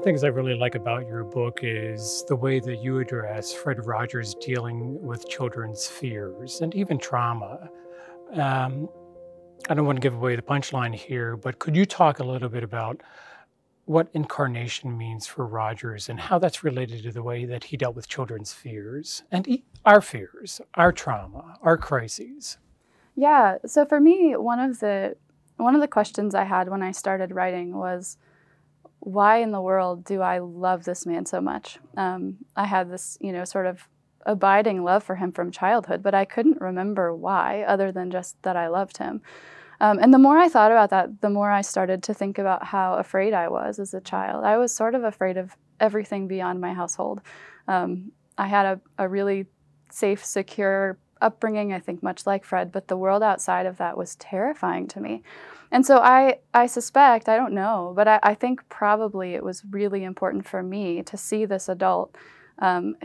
things I really like about your book is the way that you address Fred Rogers dealing with children's fears and even trauma. Um, I don't want to give away the punchline here, but could you talk a little bit about what incarnation means for Rogers and how that's related to the way that he dealt with children's fears and our fears, our trauma, our crises? Yeah, so for me, one of the questions I had when I started writing was, why in the world do I love this man so much? I had this, sort of abiding love for him from childhood, but I couldn't remember why, other than just that I loved him. And the more I thought about that, the more I started to think about how afraid I was as a child. I was sort of afraid of everything beyond my household. I had a really safe, secure upbringing, I think much like Fred, but the world outside of that was terrifying to me. And so I suspect, I don't know, but I think probably it was really important for me to see this adult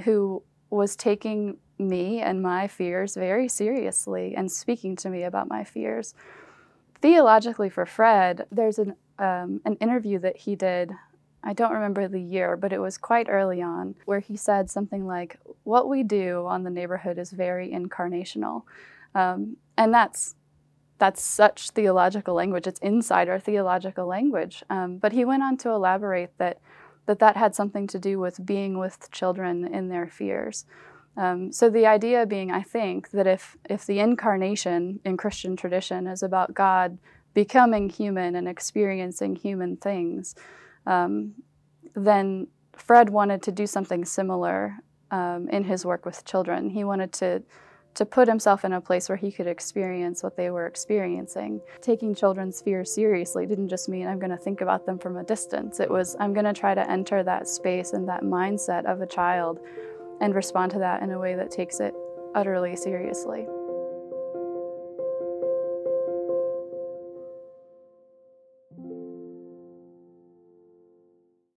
who was taking me and my fears very seriously and speaking to me about my fears. Theologically for Fred, there's an interview that he did, I don't remember the year, but it was quite early on, where he said something like, what we do on the neighborhood is very incarnational. And that's such theological language. It's inside our theological language. But he went on to elaborate that had something to do with being with children in their fears. So the idea being, I think, that if the incarnation in Christian tradition is about God becoming human and experiencing human things, then Fred wanted to do something similar in his work with children. He wanted to put himself in a place where he could experience what they were experiencing. Taking children's fears seriously didn't just mean I'm going to think about them from a distance. It was I'm going to try to enter that space and that mindset of a child and respond to that in a way that takes it utterly seriously.